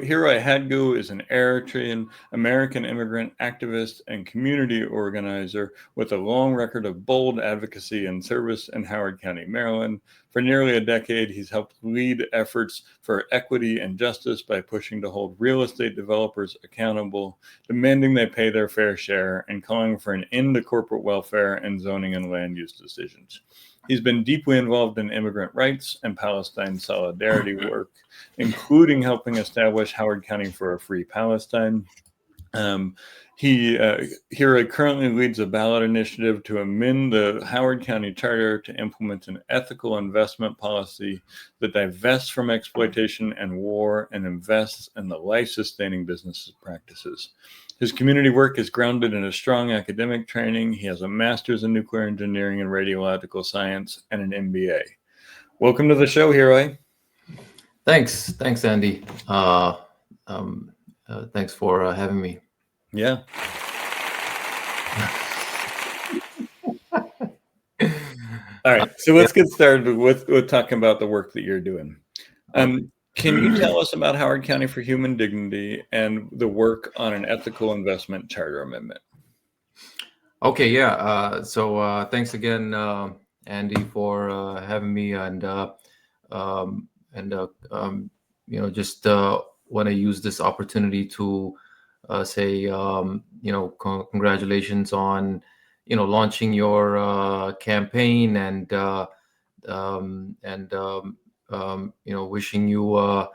Hiruy Hadgu is an Eritrean American immigrant activist and community organizer with a long record of bold advocacy and service in Howard County, Maryland. For nearly a decade, he's helped lead efforts for equity and justice by pushing to hold real estate developers accountable, demanding they pay their fair share, and calling for an end to corporate welfare and zoning and land use decisions. He's been deeply involved in immigrant rights and Palestine solidarity work, including helping establish Howard County for a Free Palestine. Um, Hiruy currently leads a ballot initiative to amend the Howard County Charter to implement an ethical investment policy that divests from exploitation and war and invests in the life-sustaining business practices. His community work is grounded in a strong academic training. He has a master's in nuclear engineering and radiological science and an MBA. Welcome to the show, Hiruy. Thanks, Andy. Thanks for having me. Yeah. All right, so let's get started with talking about the work that you're doing. Can you tell us about Howard County for Human Dignity and the work on an ethical investment charter amendment? Okay, yeah. So thanks again, Andy, for having me, and just want to use this opportunity to say, congratulations on, launching your campaign, and wishing you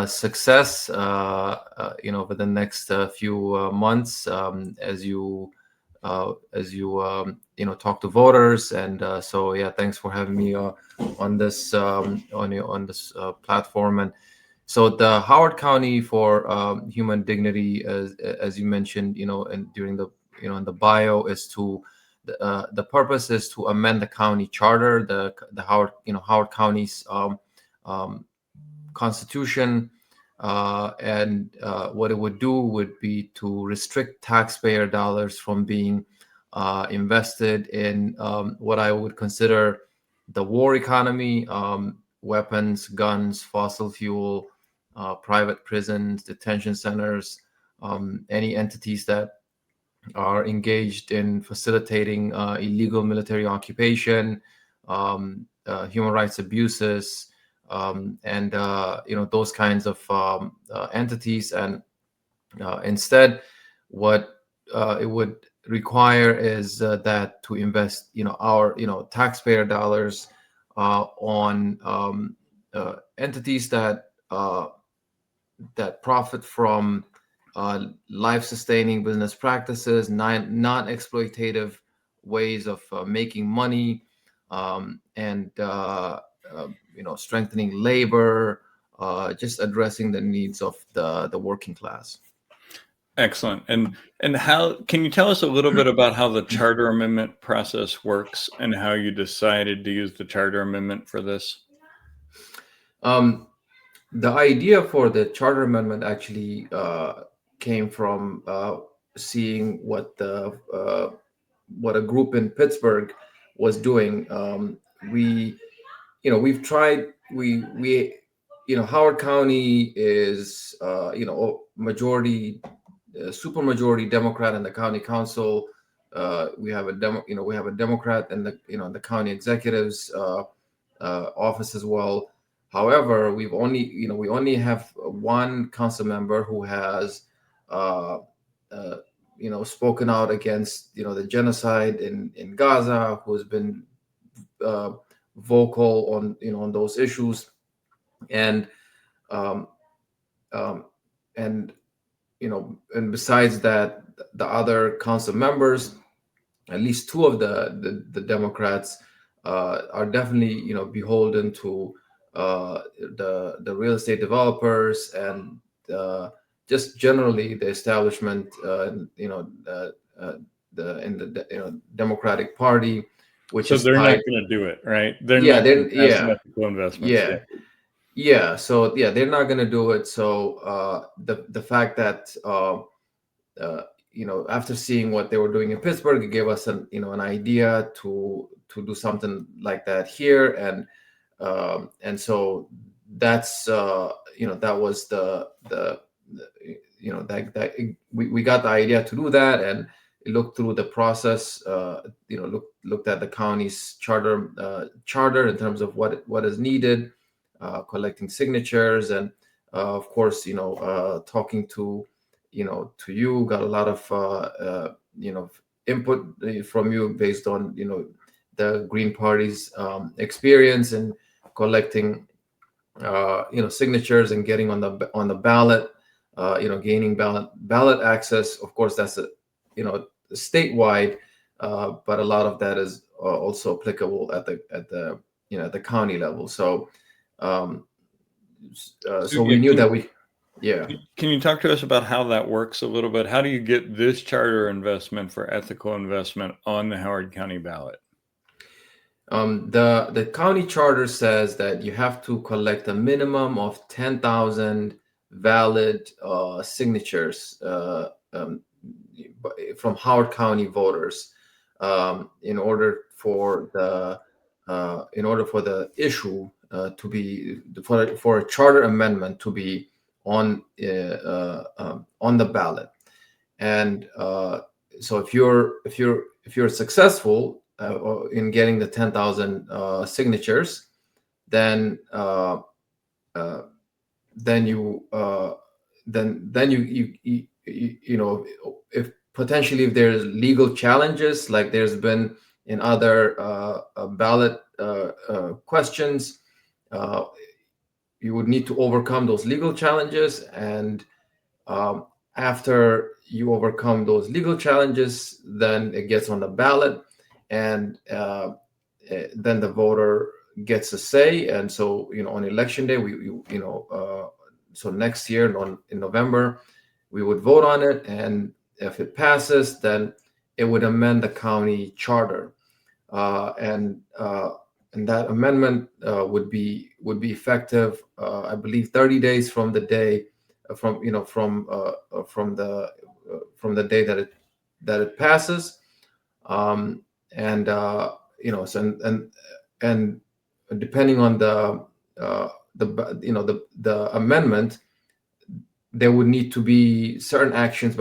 success, over the next few months, as you talk to voters. And so yeah, thanks for having me on this platform. And so the Howard County for Human Dignity, as you mentioned, and during the in the bio, is to the purpose is to amend the county charter, the Howard County's constitution, and what it would do would be to restrict taxpayer dollars from being invested in what I would consider the war economy: weapons, guns, fossil fuel, private prisons, detention centers, any entities that are engaged in facilitating illegal military occupation, human rights abuses, and those kinds of entities. And instead, what it would require is that to invest our taxpayer dollars on entities that profit from life-sustaining business practices, non-exploitative ways of making money, and strengthening labor, just addressing the needs of the working class. Excellent. And how can you tell us a little bit about how the charter amendment process works and how you decided to use the charter amendment for this? The idea for the charter amendment actually came from seeing what a group in Pittsburgh was doing. We've tried. Howard County is majority, supermajority Democrat in the county council. We have a Democrat in the county executive's office as well. However, we only have one council member who has spoken out against the genocide in Gaza, who has been vocal on those issues, and besides that, the other council members, at least two of the Democrats, are definitely beholden to the real estate developers and just generally the establishment, the Democratic Party, which so is they're not going to do it, right? They're not ethical investments. So they're not going to do it. So the fact that after seeing what they were doing in Pittsburgh, it gave us an idea to do something like that here, and so that's that was the that we got the idea to do that, and looked through the process. Looked at the county's charter in terms of what is needed, collecting signatures, and of course, talking to you, got a lot of input from you based on the Green Party's experience in collecting signatures and getting on the ballot, gaining ballot access. Of course, that's statewide, but a lot of that is also applicable at the county level. So we knew that we. Yeah. Can you talk to us about how that works a little bit? How do you get this charter investment for ethical investment on the Howard County ballot? The county charter says that you have to collect a minimum of 10,000 valid signatures from Howard County voters in order for the issue to be for a charter amendment to be on the ballot. And so if you're successful in getting the 10,000 signatures, then if potentially if there's legal challenges like there's been in other ballot questions, you would need to overcome those legal challenges, and after you overcome those legal challenges, then it gets on the ballot, and then the voter gets a say. And so on election day, so next year in November, we would vote on it, and if it passes, then it would amend the county charter, and that amendment would be effective, I believe, 30 days from the day from the day that it passes, and and depending on the amendment, there would need to be certain actions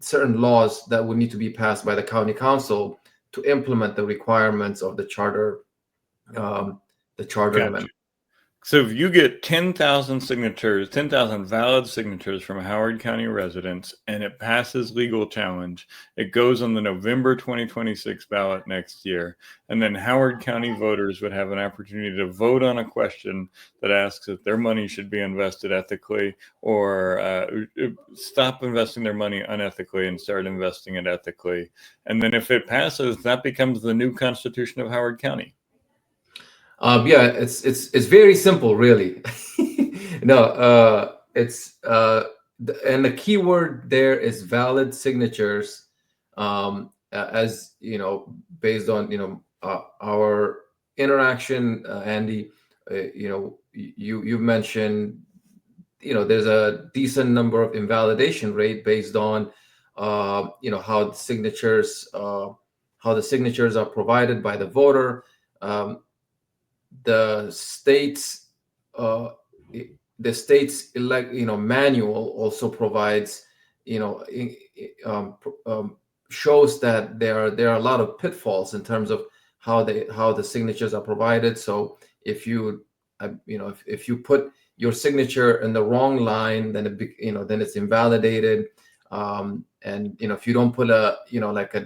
certain laws that would need to be passed by the county council to implement the requirements of the charter. Amendment. So if you get 10,000 signatures, 10,000 valid signatures from Howard County residents, and it passes legal challenge, it goes on the November 2026 ballot next year. And then Howard County voters would have an opportunity to vote on a question that asks if their money should be invested ethically or stop investing their money unethically and start investing it ethically. And then if it passes, that becomes the new constitution of Howard County. Yeah, it's very simple, really. No, it's and the key word there is valid signatures. As based on our interaction, Andy, you mentioned there's a decent number of invalidation rate based on how the signatures are provided by the voter. The state's manual also provides shows that there are a lot of pitfalls in terms of how the signatures are provided. So if you put your signature in the wrong line, then then it's invalidated. And if you don't put a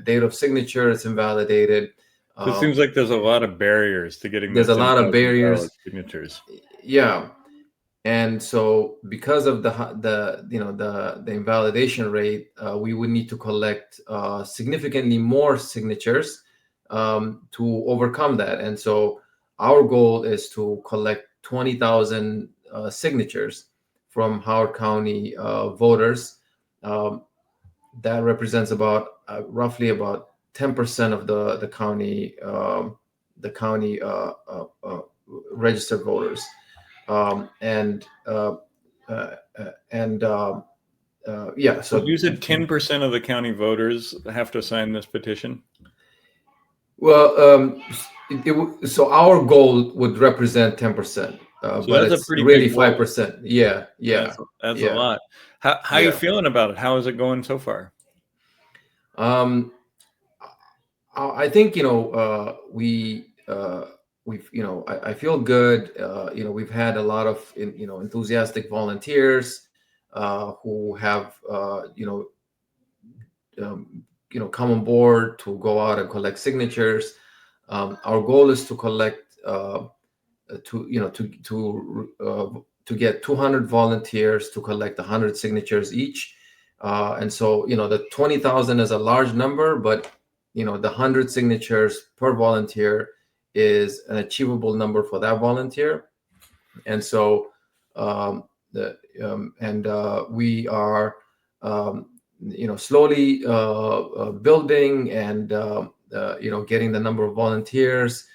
date of signature, it's invalidated. So it seems like there's a lot of barriers to getting. There's a lot of barriers. Signatures. Yeah, and so because of the invalidation rate, we would need to collect significantly more signatures to overcome that. And so our goal is to collect 20,000 signatures from Howard County voters. That represents roughly about 10% of the county registered voters, yeah. So you said 10% of the county voters have to sign this petition. Well, so our goal would represent 10%. So but that's a it's pretty really big goal. 5%. Yeah, yeah, That's a yeah, lot. How are you yeah. feeling about it? How is it going so far? Um, I think we've I feel good. We've had a lot of enthusiastic volunteers who have come on board to go out and collect signatures. Our goal is to collect to get 200 volunteers to collect 100 signatures each. And so the 20,000 is a large number, but the 100 signatures per volunteer is an achievable number for that volunteer. And so we are slowly building and getting the number of volunteers.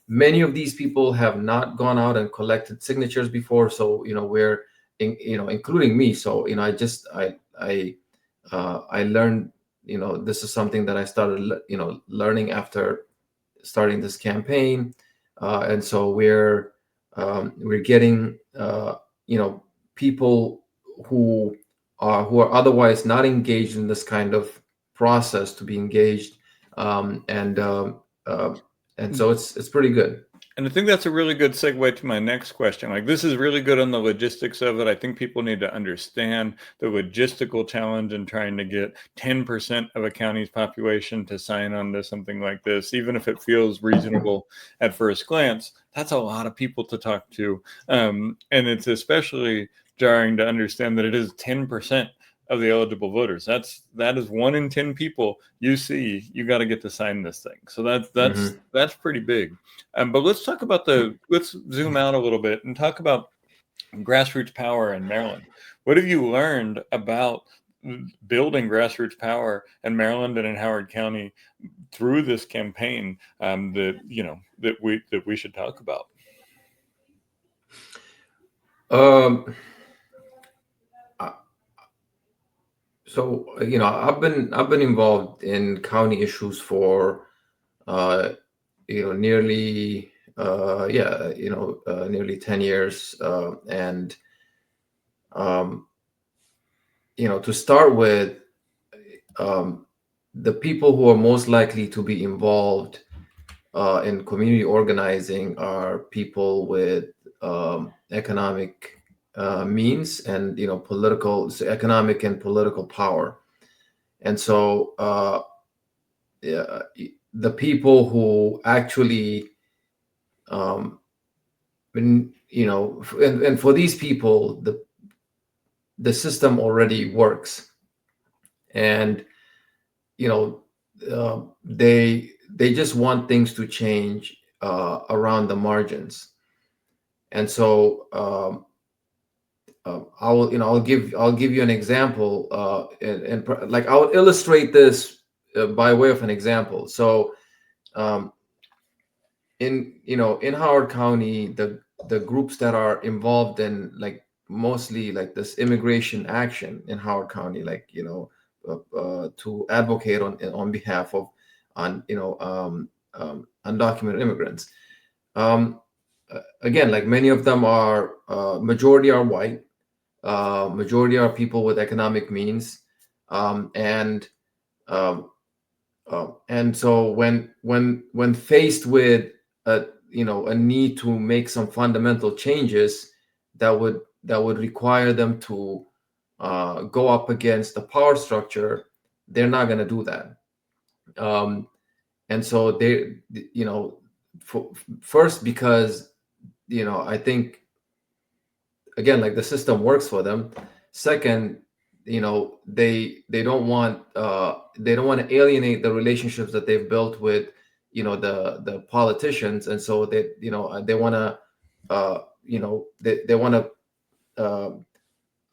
Many of these people have not gone out and collected signatures before, so we're including me. So I learned, this is something that I started learning after starting this campaign. And so we're getting people who are otherwise not engaged in this kind of process to be engaged. And so it's pretty good. And I think that's a really good segue to my next question. Like, this is really good on the logistics of it. I think people need to understand the logistical challenge in trying to get 10% of a county's population to sign on to something like this, even if it feels reasonable at first glance. That's a lot of people to talk to. And it's especially jarring to understand that it is 10% of the eligible voters. That is 1 in 10 people you see. You got to get to sign this thing. So that's pretty big. But let's zoom out a little bit and talk about grassroots power in Maryland. What have you learned about building grassroots power in Maryland and in Howard County through this campaign that we should talk about? So I've been involved in county issues for nearly nearly 10 years, and to start with, the people who are most likely to be involved in community organizing are people with economic means and economic and political power. And so the people who actually and for these people, the system already works, and they just want things to change around the margins. And so I'll give you an example, and like I'll illustrate this by way of an example. So in Howard County, the groups that are involved in mostly this immigration action in Howard County, to advocate on behalf of undocumented immigrants. Again, many of them are majority are white, majority are people with economic means, and so when faced with a need to make some fundamental changes that would require them to go up against the power structure, they're not going to do that. And so they, first, because I think, again, the system works for them. Second, they don't want to alienate the relationships that they've built with the politicians, and so they want to they want to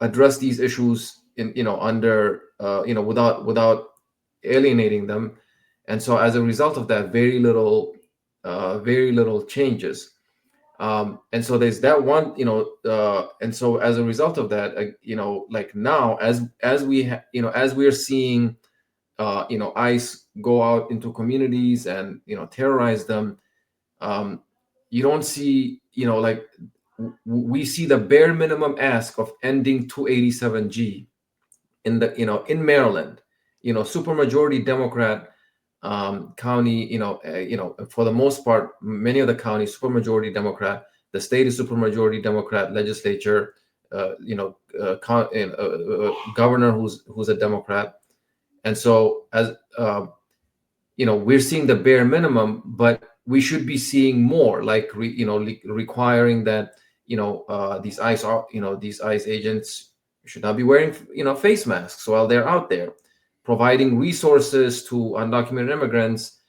address these issues under without alienating them. And so as a result of that, very little changes. And so there's that one, and so as a result of that, now as we as we're seeing ICE go out into communities and terrorize them, you don't see we see the bare minimum ask of ending 287G in the in Maryland, supermajority Democrat county, for the most part, many of the counties supermajority Democrat. The state is supermajority Democrat legislature. Governor who's a Democrat, and so as we're seeing the bare minimum, but we should be seeing more, like requiring that these ICE agents should not be wearing face masks while they're out there, providing resources to undocumented immigrants,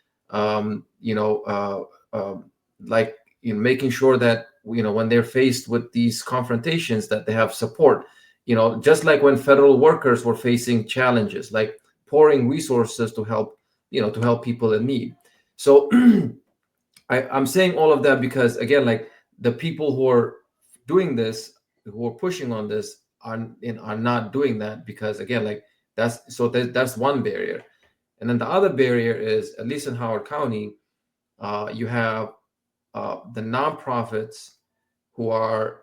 like making sure that when they're faced with these confrontations that they have support, just like when federal workers were facing challenges, like pouring resources to help people in need. So I'm saying all of that because, again, like the people who are doing this, who are pushing on this, are not doing that because, again, like that's one barrier. And then the other barrier is, at least in Howard County, you have the nonprofits who are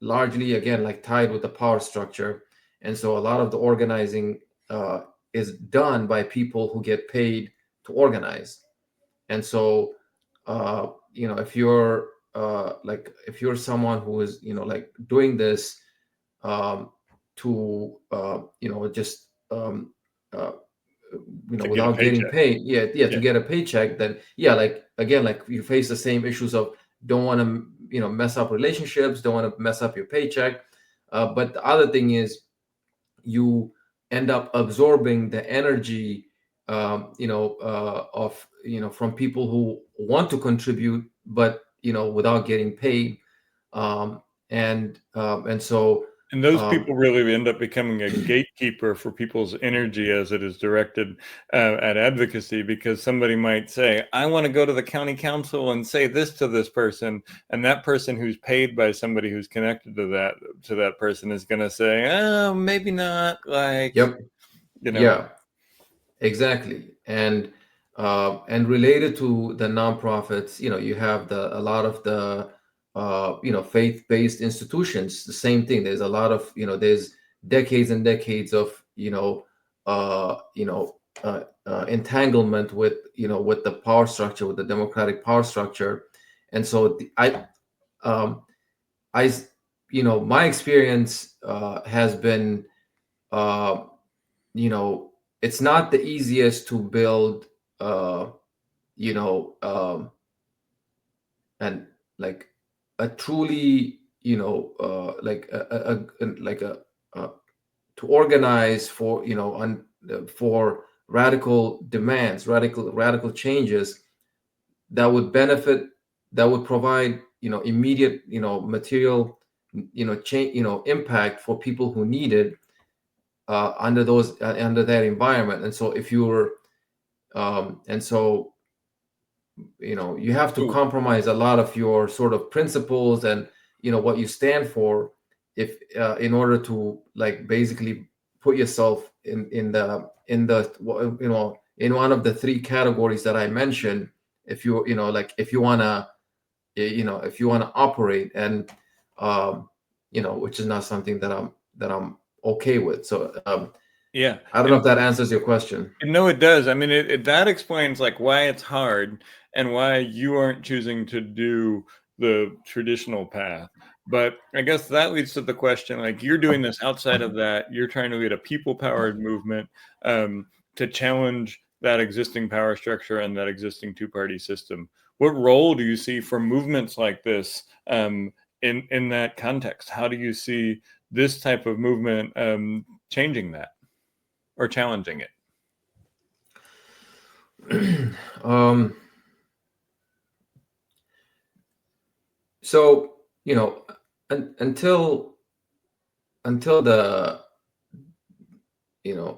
largely, again, like tied with the power structure, and so a lot of the organizing is done by people who get paid to organize. And so if you're if you're someone who is like doing this to just uh, To get a without getting paycheck. paid, to get a paycheck, then like, again, like you face the same issues of don't want to mess up relationships, don't want to mess up your paycheck, but the other thing is you end up absorbing the energy of from people who want to contribute but without getting paid, and so And those people really end up becoming a gatekeeper for people's energy as it is directed at advocacy, because somebody might say, I want to go to the county council and say this to this person. And that person who's paid by somebody who's connected to that person is going to say, oh, maybe not. Like, yep. Yeah, exactly. And related to the nonprofits, you have a lot of the faith-based institutions. The same thing. There's a lot of there's decades and decades of entanglement with with the power structure, with the democratic power structure, and so my experience has been it's not the easiest to build and like a truly to organize for for radical demands, radical changes that would benefit, that would provide immediate material change, impact for people who need it under that environment. And so if you're and so you have to compromise a lot of your sort of principles and what you stand for, if in order to like basically put yourself in in one of the three categories that I mentioned, if you if you want to operate, and which is not something that I'm okay with. So yeah, I don't know if that answers your question. No, it does. I mean, that explains like why it's hard and why you aren't choosing to do the traditional path. But I guess that leads to the question, like you're doing this outside of that, you're trying to lead a people-powered movement to challenge that existing power structure and that existing two-party system. What role do you see for movements like this in that context? How do you see this type of movement changing that or challenging it? So until the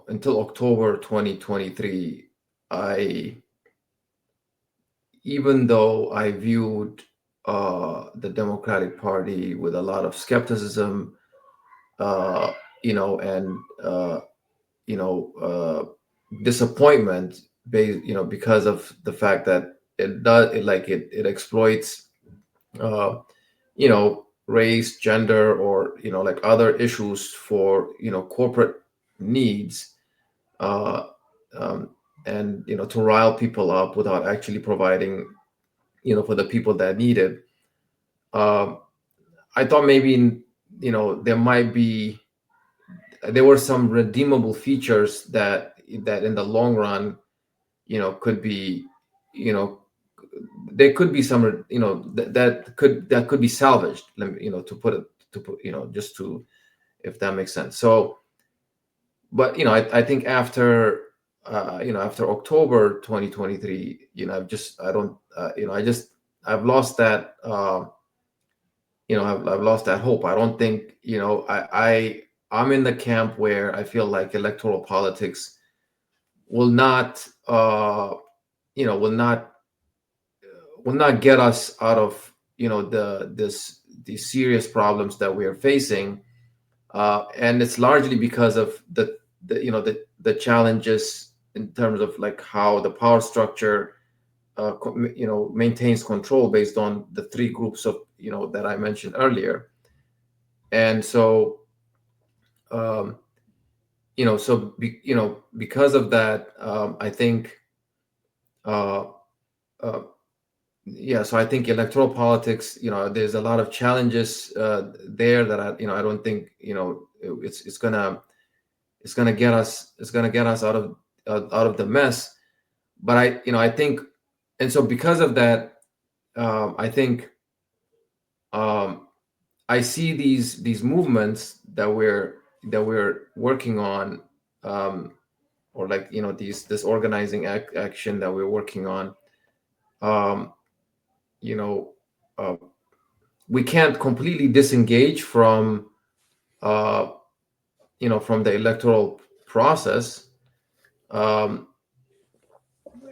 until October 2023, even though I viewed the Democratic Party with a lot of skepticism, and disappointment, based because of the fact that it exploits uh, you know, race, gender, or, you know, like other issues for, you know, corporate needs, uh, um, and, you know, to rile people up without actually providing, you know, for the people that need it. Um, I thought maybe, you know, there were some redeemable features that in the long run, you know, could be, you know, there could be some, you know, that could be salvaged, you know, to put, you know, just to, if that makes sense. So, but, you know, I think after, you know, after October 2023, you know, I don't, you know, I've lost that, you know, I've lost that hope. I don't think, you know, I'm in the camp where I feel like electoral politics will not, you know, will not get us out of, you know, these serious problems that we are facing, and it's largely because of the you know, the challenges in terms of like how the power structure, you know, maintains control based on the three groups of, you know, that I mentioned earlier. And so, um, you know, you know, because of that, I think, uh, uh, yeah, so I think electoral politics, you know, there's a lot of challenges there that I, you know, I don't think, you know, it's gonna get us out of the mess. But I, you know, I think, and so because of that, I think, um, I see these movements that we're working on, um, or like, you know, this organizing action that we're working on, um, you know, uh, we can't completely disengage from, uh, you know, from the electoral process, um,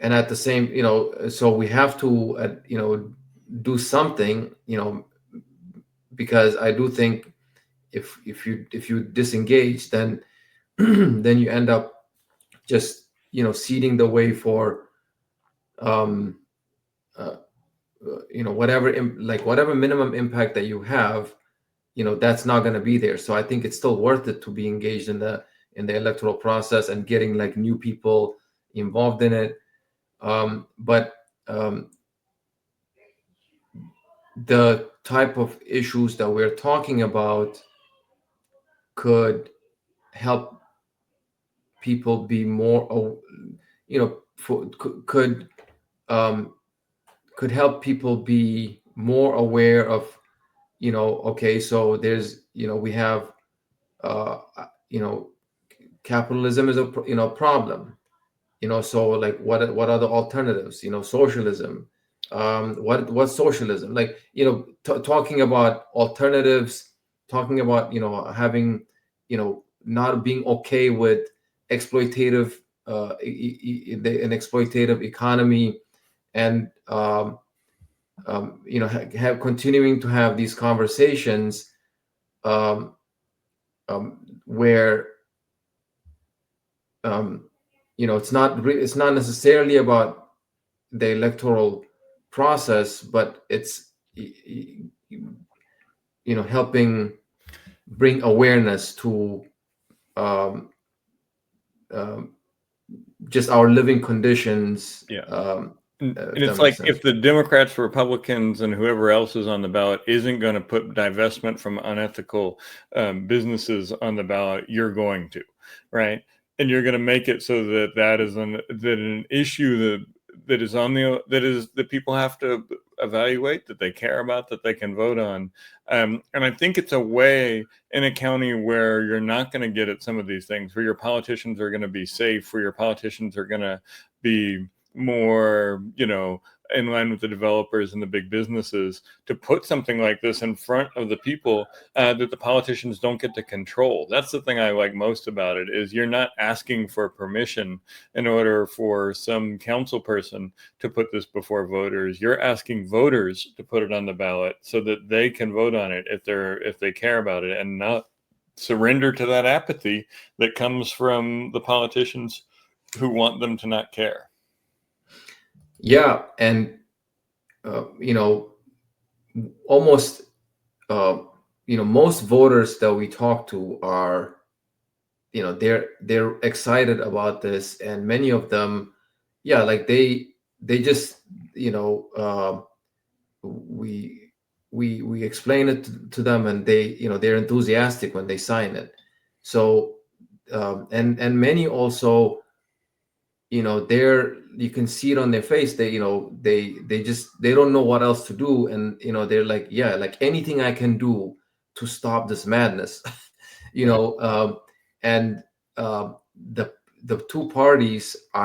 and at the same, you know, so we have to, you know, do something, you know, because I do think if you disengage, then then you end up just, you know, seeding the way for, um, uh, you know, whatever like whatever minimum impact that you have, you know, that's not going to be there. So I think it's still worth it to be engaged in the electoral process and getting like new people involved in it. But um, the type of issues that we're talking about could help people be more, you know, um, could help people be more aware of, you know, okay, so there's, you know, we have, you know, capitalism is a you know, problem, you know, so like what are the alternatives, you know, socialism, what's socialism, like, you know, talking about alternatives, talking about, you know, having, you know, not being okay with exploitative, an exploitative economy, and, you know, have continuing to have these conversations, um, where, um, you know, it's not necessarily about the electoral process, but it's, you know, helping bring awareness to, um, um, just our living conditions. Yeah. If And that it's makes like sense. if the Democrats, Republicans, and whoever else is on the ballot isn't going to put divestment from unethical businesses on the ballot, you're going to, right? And you're going to make it so that an issue that people have to evaluate, that they care about, that they can vote on. And I think it's a way in a county where you're not going to get at some of these things, where your politicians are going to be safe, where your politicians are going to be more, you know, in line with the developers and the big businesses, to put something like this in front of the people that the politicians don't get to control. That's the thing I like most about it, is you're not asking for permission in order for some council person to put this before voters. You're asking voters to put it on the ballot so that they can vote on it if they care about it, and not surrender to that apathy that comes from the politicians who want them to not care. Yeah, and, you know, almost most voters that we talk to are, they're excited about this, and many of them, yeah, like they just, you know we we explain it to them, and they're enthusiastic when they sign it. So and many also, they're, you can see it on their face, they just, they don't know what else to do, and they're like, yeah, like anything I can do to stop this madness. you Right. know and uh, the the two parties uh,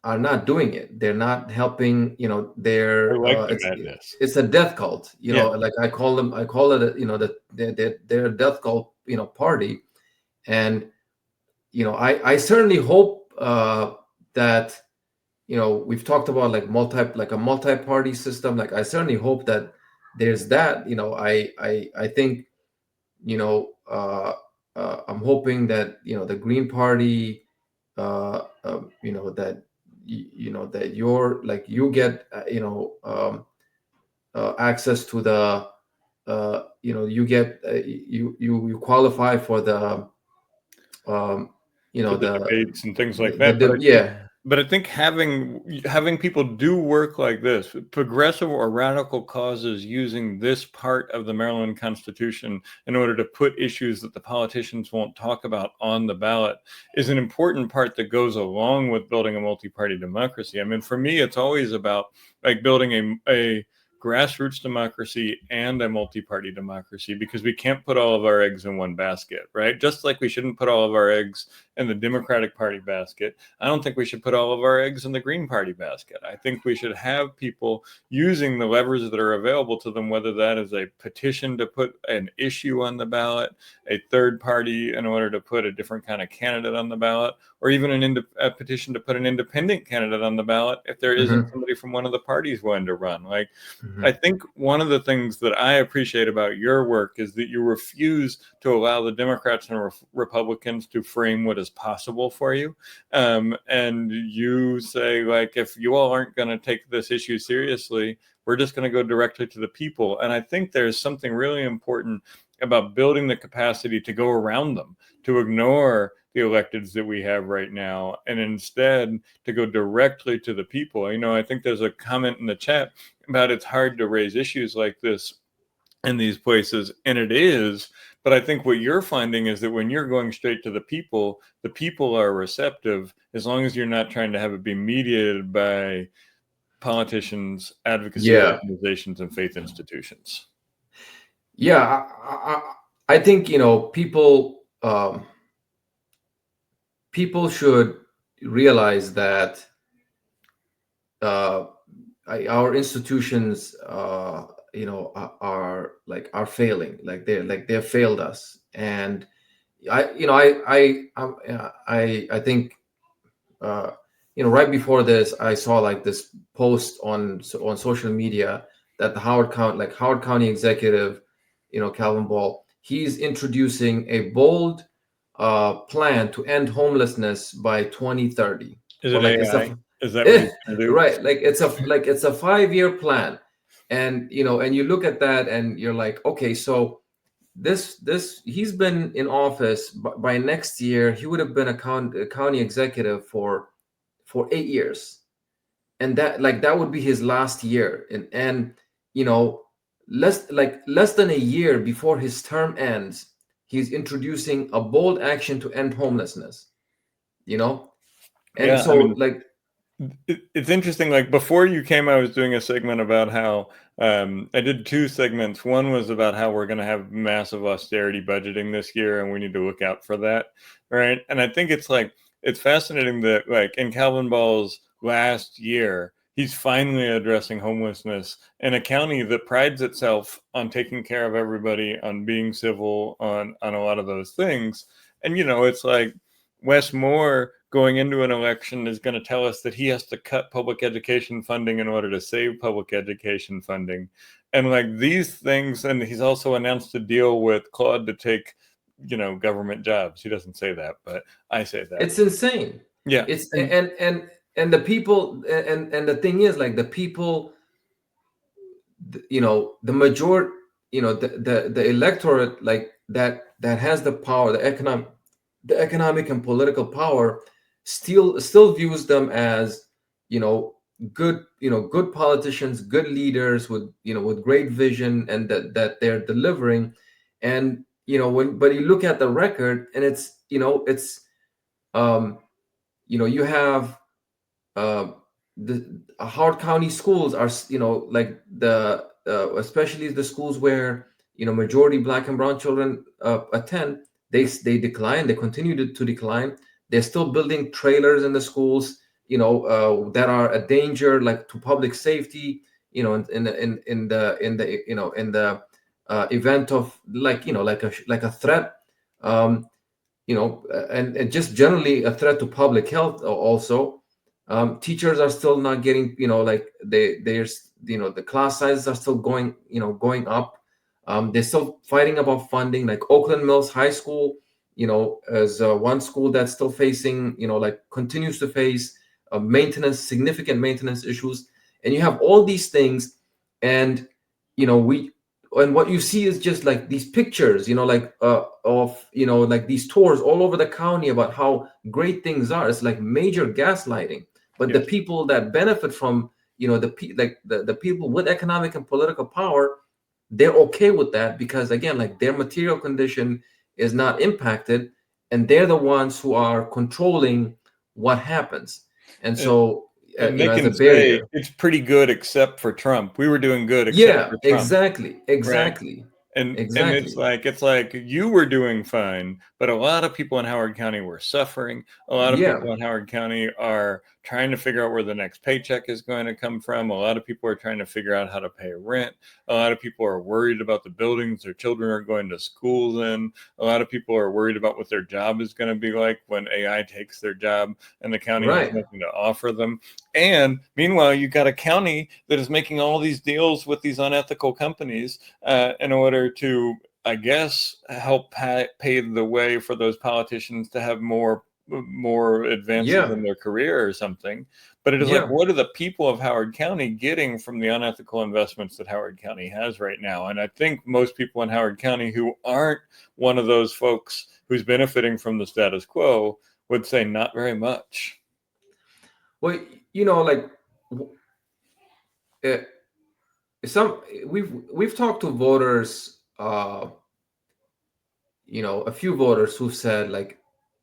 are not doing it. They're not helping. I They're like the madness. it's a death cult. Yeah. Like I call it, that they're a death cult, party. And I certainly hope that, we've talked about like a multi-party system. Like I certainly hope that there's that. I think, you know I'm hoping that, the Green Party, that that you're like, you get, access to the, you get, you qualify for the, um, For the the debates and things like that. yeah. But I think having people do work like this, progressive or radical causes using this part of the Maryland Constitution in order to put issues that the politicians won't talk about on the ballot, is an important part that goes along with building a multi-party democracy. I mean, for me, it's always about like building a grassroots democracy and a multi-party democracy, because we can't put all of our eggs in one basket, right? Just like we shouldn't put all of our eggs in the Democratic Party basket, I don't think we should put all of our eggs in the Green Party basket. I think we should have people using the levers that are available to them, whether that is a petition to put an issue on the ballot, a third party in order to put a different kind of candidate on the ballot, or even a petition to put an independent candidate on the ballot if there isn't Hmm. somebody from one of the parties willing to run. Like, Hmm. I think one of the things that I appreciate about your work is that you refuse to allow the Democrats and Republicans to frame what is possible for you. And you say, like, if you all aren't going to take this issue seriously, we're just going to go directly to the people. And I think there's something really important about building the capacity to go around them, to ignore the electeds that we have right now, and instead to go directly to the people. I think there's a comment in the chat about it's hard to raise issues like this in these places, and it is. But I think what you're finding is that when you're going straight to the people are receptive, as long as you're not trying to have it be mediated by politicians, advocacy Yeah. organizations, and faith institutions. Yeah. I think, people should realize that uh, our institutions, are failing. Like they've failed us. And I think, right before this, I saw like this post on social media that the Howard County executive, Calvin Ball, he's introducing a bold plan to end homelessness by 2030. Is For it like it's AI? a Is that what he's going to do? right, like it's a 5-year plan. And and you look at that and you're like, okay, so this he's been in office, by next year he would have been a county executive for 8 years. And that would be his last year. And you know less than a year before his term ends, he's introducing a bold action to end homelessness. you know and Yeah, I so, mean, like, it's interesting. Like before you came, I was doing a segment about how I did two segments. One was about how we're going to have massive austerity budgeting this year, and we need to look out for that, right? And I think it's fascinating that like in Calvin Ball's last year, he's finally addressing homelessness in a county that prides itself on taking care of everybody, on being civil, on a lot of those things. And it's like Wes Moore going into an election is going to tell us that he has to cut public education funding in order to save public education funding. And like these things, and he's also announced a deal with Claude to take, government jobs. He doesn't say that, but I say that. it's insane. Yeah. It's and the people, and the thing is, like, the people, the majority, the electorate, like that has the power, the economic and political power, still views them as, good, good politicians, good leaders with, with great vision, and that they're delivering. And but you look at the record, and it's um you have uh, the Howard County schools are, like the especially the schools where, majority Black and brown children attend. They decline. They continue to decline. They're still building trailers in the schools, that are a danger, like to public safety. In the event of, like, like a threat. Um, and just generally a threat to public health also. Teachers are still not getting, like there's, the class sizes are still going up. They're still fighting about funding, like Oakland Mills High School, as one school that's still facing, like continues to face significant maintenance issues. And you have all these things. And we and what you see is just like these pictures, like of, like these tours all over the county about how great things are. It's like major gaslighting. But the Yes. people that benefit from, the people with economic and political power, they're okay with that, because again, like their material condition is not impacted, and they're the ones who are controlling what happens. And so, And they as a can say barrier. it's pretty good except for Trump. We were doing good except Yeah, for Trump, exactly, right? exactly, And exactly. it's like you were doing fine, but a lot of people in Howard County were suffering. A lot of Yeah, people in Howard County are trying to figure out where the next paycheck is going to come from. A lot of people are trying to figure out how to pay rent. A lot of people are worried about the buildings their children are going to schools in. A lot of people are worried about what their job is going to be like when AI takes their job and the county has right. nothing to offer them. And meanwhile, you got a county that is making all these deals with these unethical companies in order to, I guess, help pave the way for those politicians to have more advances Yeah, in their career or something. But it is like, yeah. what are the people of Howard County getting from the unethical investments that Howard County has right now? And I think most people in Howard County who aren't one of those folks who's benefiting from the status quo would say not very much. Well, like uh, some we've talked to voters, a few voters who said, like,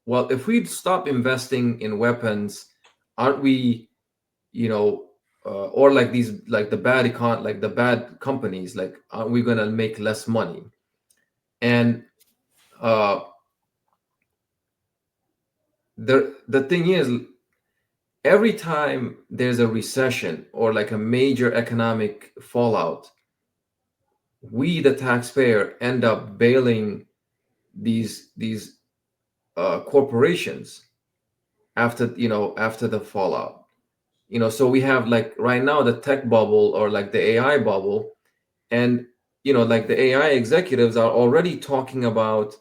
well, if we stop investing in weapons, aren't we, or like these, like like the bad companies, like, aren't we gonna make less money? And uh, the thing is, every time there's a recession or like a major economic fallout, we, the taxpayer, end up bailing these corporations after the fallout. So we have, like, right now the tech bubble, or like the AI bubble. And like the AI executives are already talking about,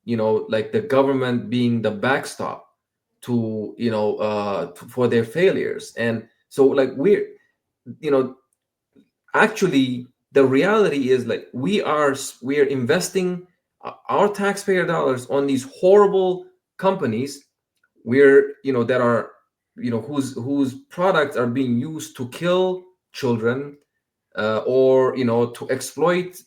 like the government being the backstop to, for their failures. And so, like, you know actually, the reality is, like, we are investing our taxpayer dollars on these horrible companies, where, that are, whose products are being used to kill children, or, to exploit,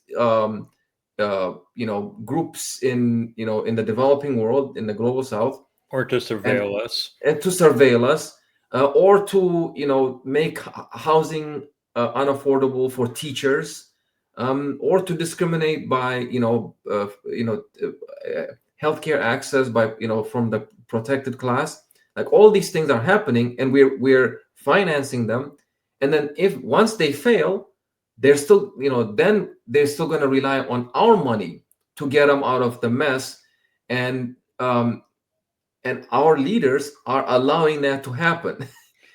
groups in the developing world, in the global south. Or to and surveil us. and to surveil us, or to, make housing unaffordable for teachers, or to discriminate by, healthcare access by, from the protected class. Like, all these things are happening, and we're financing them. And then, if once they fail, they're still, then they're still going to rely on our money to get them out of the mess. And um, and our leaders are allowing that to happen.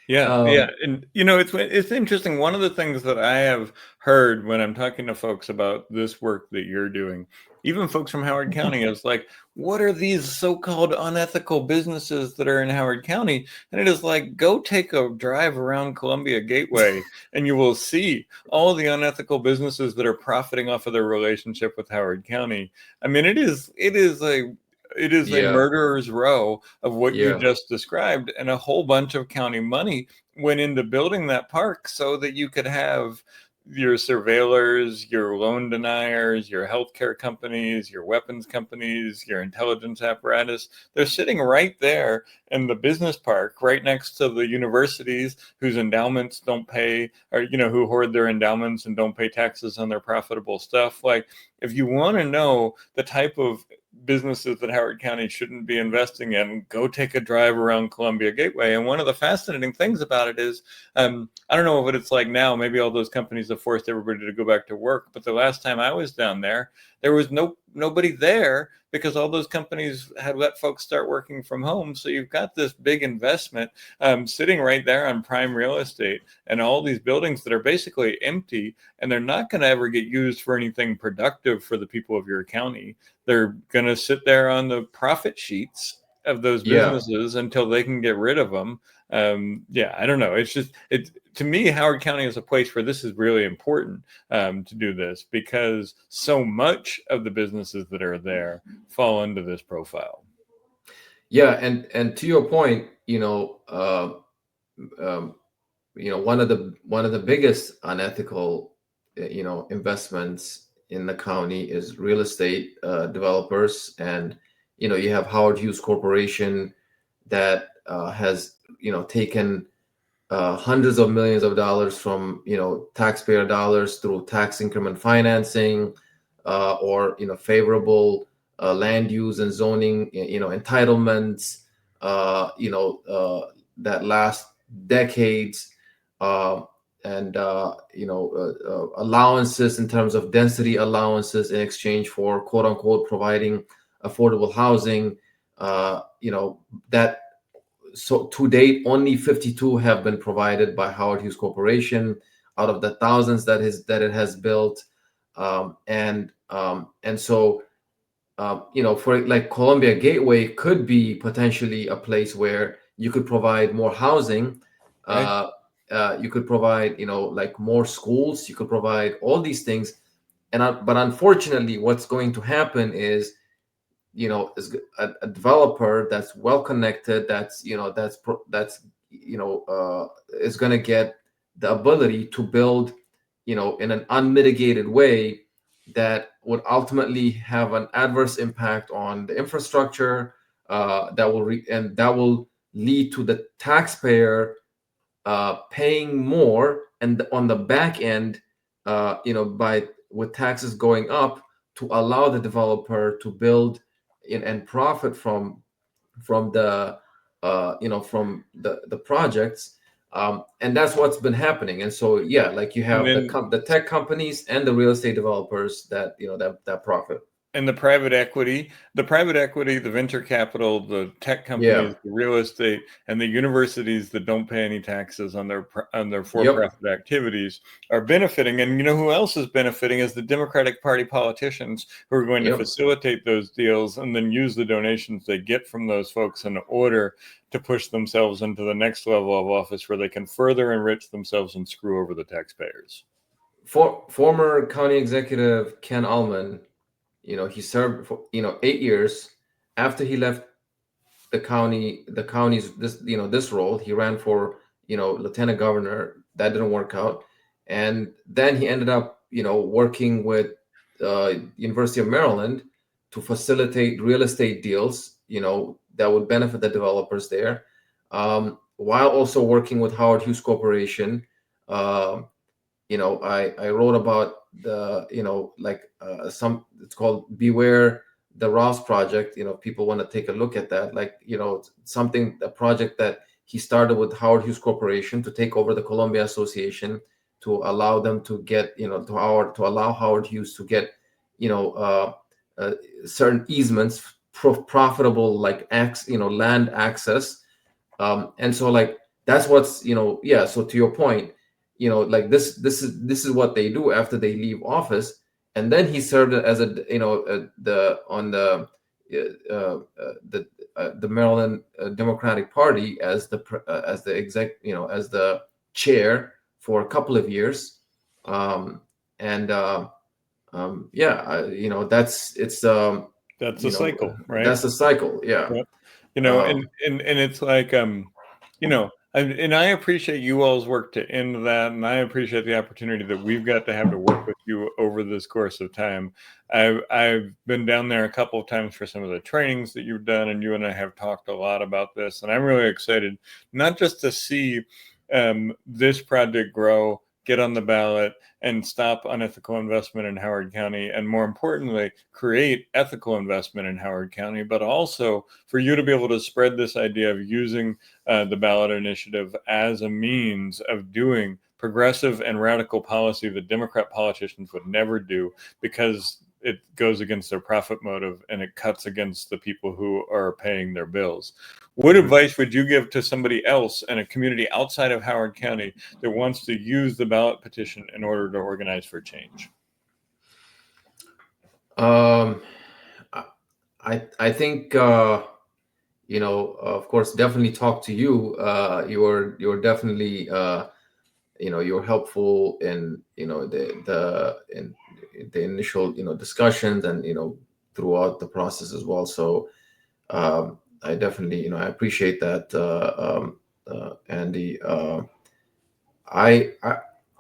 Yeah, yeah, um, and it's interesting. One of the things that I have heard when I'm talking to folks about this work that you're doing even folks from Howard County. It's like, what are these so-called unethical businesses that are in Howard County? And it is like, go take a drive around Columbia Gateway and you will see all the unethical businesses that are profiting off of their relationship with Howard County. I mean, it is a Yeah, murderer's row of what you yeah, just described, and a whole bunch of county money went into building that park so that you could have your surveillors, your loan deniers, your healthcare companies, your weapons companies, your intelligence apparatus. They're sitting right there in the business park, right next to the universities whose endowments don't pay, or, who hoard their endowments and don't pay taxes on their profitable stuff. Like, if you want to know the type of businesses that Howard County shouldn't be investing in, go take a drive around Columbia Gateway. And one of the fascinating things about it is, I don't know what it's like now. Maybe all those companies have forced everybody to go back to work. But the last time I was down there was nobody there because all those companies had let folks start working from home. So you've got this big investment sitting right there on prime real estate, and all these buildings that are basically empty, and they're not going to ever get used for anything productive for the people of your county. They're going to sit there on the profit sheets of those yeah. businesses until they can get rid of them. Yeah, I don't know. It's just, to me, Howard County is a place where this is really important to do this, because so much of the businesses that are there fall into this profile. Yeah, and to your point, one of the biggest unethical, investments in the county is real estate developers, and you have Howard Hughes Corporation that has taken hundreds of millions of dollars from taxpayer dollars through tax increment financing, or favorable land use and zoning entitlements, that last decades, uh, and allowances in terms of density allowances in exchange for quote unquote providing affordable housing. That So to date, only 52 have been provided by Howard Hughes Corporation out of the thousands that it has built. And so for like Columbia Gateway could be potentially a place where you could provide more housing. Right. You could provide like more schools. You could provide all these things, but unfortunately, what's going to happen is is a developer that's well connected, is going to get the ability to build in an unmitigated way that would ultimately have an adverse impact on the infrastructure, that will lead to the taxpayer paying more, and on the back end, by with taxes going up, to allow the developer to build and profit from the projects, and that's what's been happening. And so yeah, like you And have then the tech companies and the real estate developers that that profit. and the private equity, the venture capital, the tech Yeah. companies, the real estate, and the universities that don't pay any taxes on their Yep. for-profit activities are benefiting. And you know who else is benefiting is the Democratic Party politicians who are going to Yep. facilitate those deals and then use the donations they get from those folks in order to push themselves into the next level of office where they can further enrich themselves and screw over the taxpayers. Former county executive Ken Allman, he served for 8 years. After he left the county's this role, he ran for lieutenant governor. That didn't work out, and then he ended up working with University of Maryland to facilitate real estate deals that would benefit the developers there, while also working with Howard Hughes Corporation. um, I wrote about the some, it's called Beware the Ross Project. People want to take a look at that, a project that he started with Howard Hughes Corporation to take over the Columbia Association, to allow them to get to allow Howard Hughes to get you know uh, uh, certain easements, profitable land access. And so that's what's so to your point, like this is what they do after they leave office. and then he served as a the Maryland Democratic Party as the chair for a couple of years, and that's That's a cycle, right? that's the cycle, yeah. Yep. Um, And it's like, and I appreciate you all's work to end that, and I appreciate the opportunity that we've got to have to work with you over this course of time. I've been down there a couple of times for some of the trainings that you've done, and you and I have talked a lot about this, and I'm really excited not just to see this project grow, get on the ballot, and stop unethical investment in Howard County, and more importantly, create ethical investment in Howard County, but also for you to be able to spread this idea of using the ballot initiative as a means of doing progressive and radical policy that Democrat politicians would never do, because it goes against their profit motive and it cuts against the people who are paying their bills. What advice would you give to somebody else in a community outside of Howard County that wants to use the ballot petition in order to organize for change? I think of course, definitely talk to you. You're definitely you're helpful in the initial discussions, and throughout the process as well. So I definitely I appreciate that, Andy. I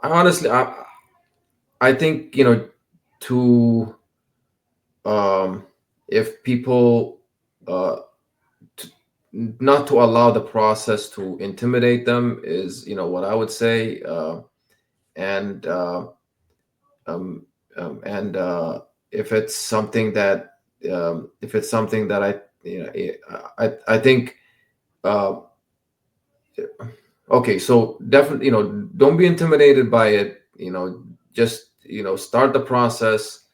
honestly I think to if people not to allow the process to intimidate them is what I would say, and and if it's something that I I think okay, so definitely don't be intimidated by it. Just start the process,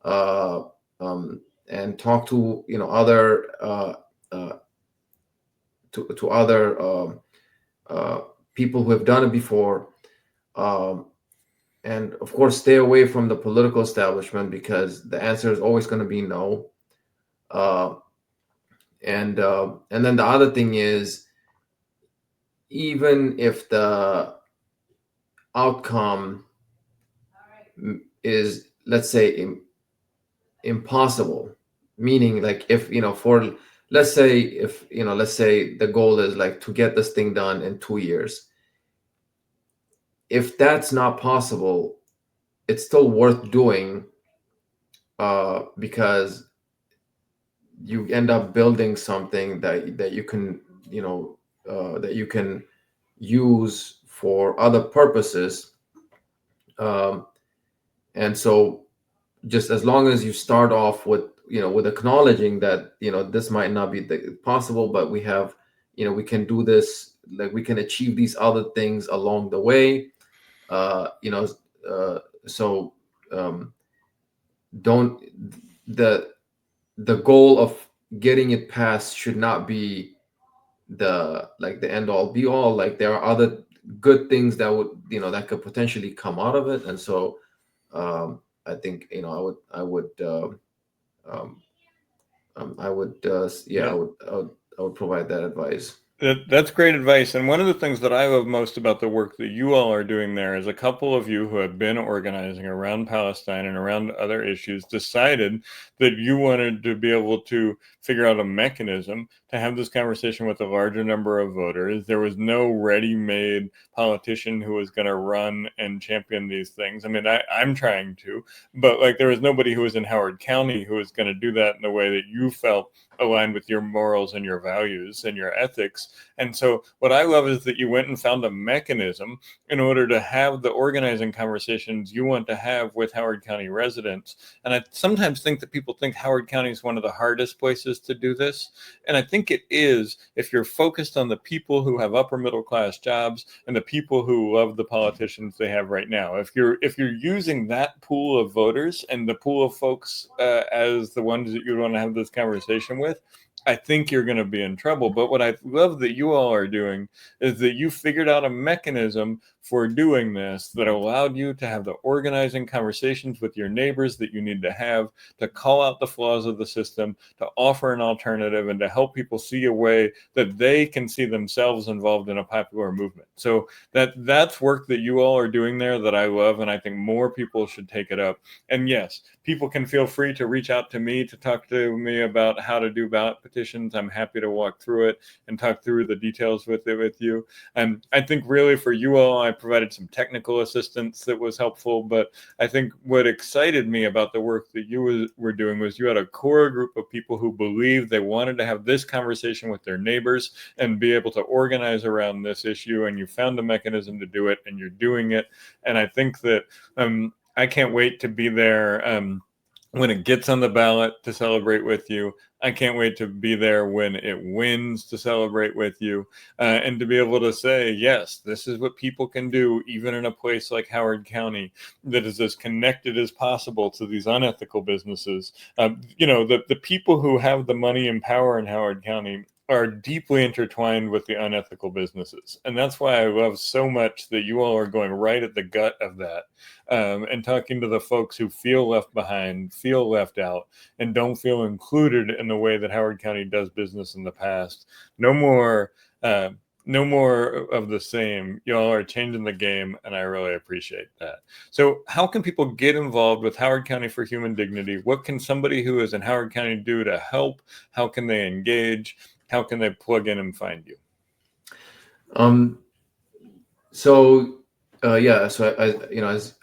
uh, and talk to other to other people who have done it before, um, and of course stay away from the political establishment, because the answer is always going to be no. uh, and then the other thing is, even if the outcome is, let's say, impossible, meaning like if for let's say if let's say the goal is like to get this thing done in 2 years, if that's not possible, it's still worth doing, because you end up building something that you can that you can use for other purposes, um, and so just as long as you start off with with acknowledging that this might not be possible, but we have we can do this, like we can achieve these other things along the way, uh you know so don't the the goal of getting it passed should not be the end all be all. Like there are other good things that would that could potentially come out of it, and so I think um, I would Yeah. I would provide that advice. That's great advice. And one of the things that I love most about the work that you all are doing there is a couple of you who have been organizing around Palestine and around other issues decided that you wanted to be able to figure out a mechanism to have this conversation with a larger number of voters. There was no ready-made politician who was going to run and champion these things. I mean, I'm trying to, but like there was nobody who was in Howard County who was going to do that in the way that you felt aligned with your morals and your values and your ethics. And so what I love is that you went and found a mechanism in order to have the organizing conversations you want to have with Howard County residents. And I sometimes think that people think Howard County is one of the hardest places to do this. And I think it is if you're focused on the people who have upper middle class jobs and the people who love the politicians they have right now. If you're using that pool of voters and the pool of folks as the ones that you want to have this conversation with, I think you're going to be in trouble. But what I love that you all are doing is that you figured out a mechanism for doing this that allowed you to have the organizing conversations with your neighbors that you need to have, to call out the flaws of the system, to offer an alternative, and to help people see a way that they can see themselves involved in a popular movement. So that's work that you all are doing there that I love, and I think more people should take it up. And yes, people can feel free to reach out to me to talk to me about how to do ballot petitions. I'm happy to walk through it and talk through the details with you. And I think really for you all, I provided some technical assistance that was helpful. But I think what excited me about the work that you were doing was you had a core group of people who believed they wanted to have this conversation with their neighbors and be able to organize around this issue. And you found a mechanism to do it, and you're doing it. And I think that I can't wait to be there when it gets on the ballot to celebrate with you. I can't wait to be there when it wins to celebrate with you, and to be able to say, yes, this is what people can do, even in a place like Howard County that is as connected as possible to these unethical businesses. The people who have the money and power in Howard County are deeply intertwined with the unethical businesses. And that's why I love so much that you all are going right at the gut of that, and talking to the folks who feel left behind, feel left out, and don't feel included in the way that Howard County does business in the past. No more of the same. You all are changing the game, and I really appreciate that. So how can people get involved with Howard County for Human Dignity? What can somebody who is in Howard County do to help? How can they engage? How can they plug in and find you? So as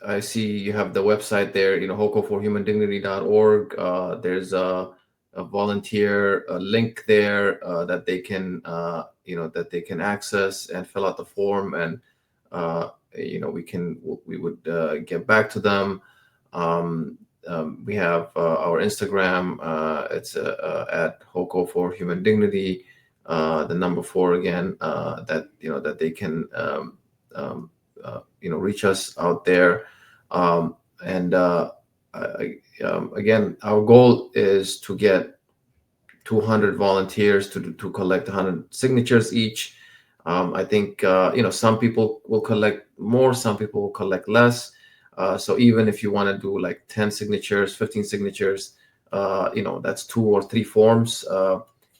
I see you have the website there, hocoforhumandignity.org. There's a volunteer link there that they can access and fill out the form, and we would get back to them. We have our Instagram. It's at Hoco for Human Dignity. The number 4 again. That they can reach us out there. Again, our goal is to get 200 volunteers to collect 100 signatures each. I think some people will collect more, some people will collect less. So even if you want to do like 10 signatures, 15 signatures, that's 2 or 3 forms.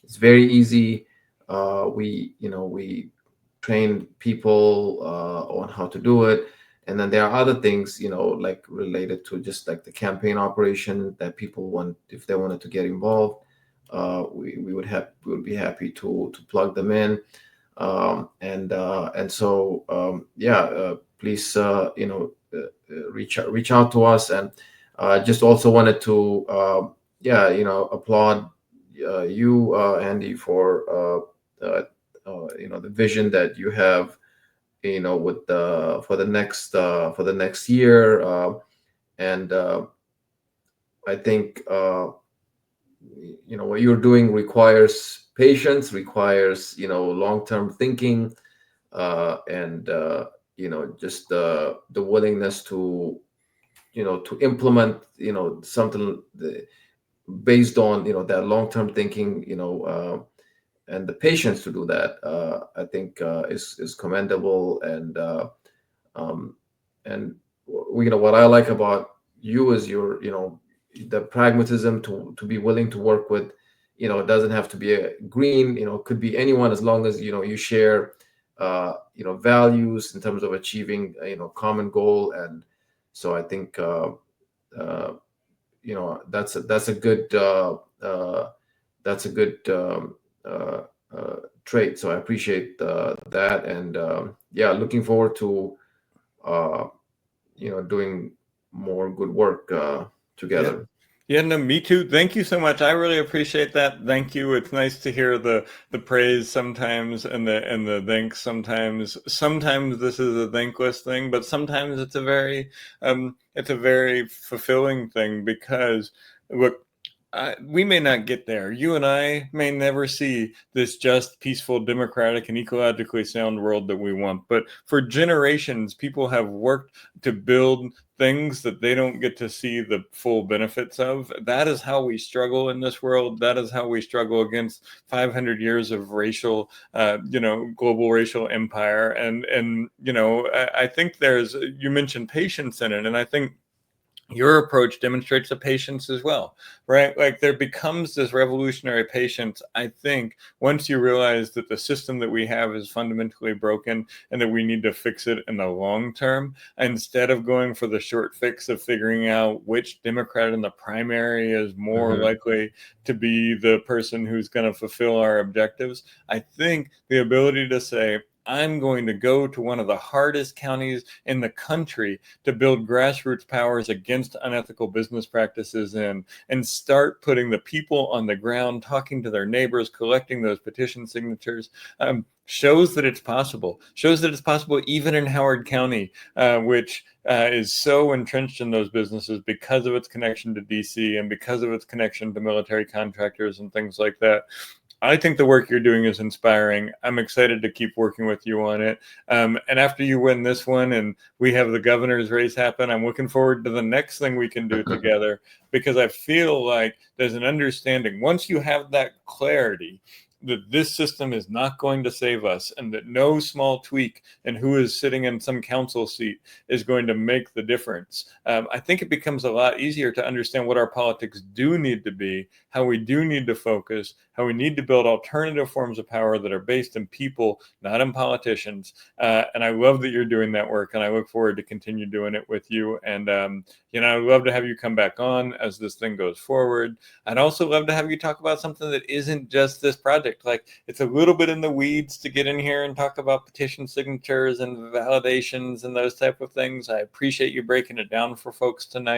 It's very easy. We train people on how to do it. And then there are other things, like related to just like the campaign operation that people want, if they wanted to get involved, we would be happy to plug them in. Please, reach out to us. And just also wanted to, applaud you, Andy, for the vision that you have, with for the next year. I think what you're doing requires patience, requires long-term thinking, and just the willingness to implement something based on that long-term thinking, and the patience to do that. I think is commendable. And what I like about you is your the pragmatism to be willing to work with. It doesn't have to be a green. It could be anyone, as long as you share values in terms of achieving common goal. And so I think that's a good trait. So I appreciate that. And looking forward to doing more good work together. Yeah, no, me too. Thank you so much. I really appreciate that. Thank you. It's nice to hear the praise sometimes, and the thanks sometimes. Sometimes this is a thankless thing, but sometimes it's a very fulfilling thing, because look, We may not get there. You and I may never see this just, peaceful, democratic, and ecologically sound world that we want. But for generations, people have worked to build things that they don't get to see the full benefits of. That is how we struggle in this world. That is how we struggle against 500 years of racial, global racial empire. And I think you mentioned patience in it, and I think your approach demonstrates a patience as well, right? Like there becomes this revolutionary patience, I think, once you realize that the system that we have is fundamentally broken and that we need to fix it in the long term, instead of going for the short fix of figuring out which Democrat in the primary is more likely to be the person who's going to fulfill our objectives. I think the ability to say, I'm going to go to one of the hardest counties in the country to build grassroots powers against unethical business practices and start putting the people on the ground, talking to their neighbors, collecting those petition signatures, shows that it's possible. Shows that it's possible even in Howard County, which is so entrenched in those businesses because of its connection to DC and because of its connection to military contractors and things like that. I think the work you're doing is inspiring. I'm excited to keep working with you on it. And after you win this one and we have the governor's race happen, I'm looking forward to the next thing we can do together, because I feel like there's an understanding. Once you have that clarity that this system is not going to save us and that no small tweak in who is sitting in some council seat is going to make the difference, I think it becomes a lot easier to understand what our politics do need to be, how we do need to focus, how we need to build alternative forms of power that are based in people, not in politicians. And I love that you're doing that work, and I look forward to continue doing it with you. And, I'd love to have you come back on as this thing goes forward. I'd also love to have you talk about something that isn't just this project. Like, it's a little bit in the weeds to get in here and talk about petition signatures and validations and those type of things. I appreciate you breaking it down for folks tonight.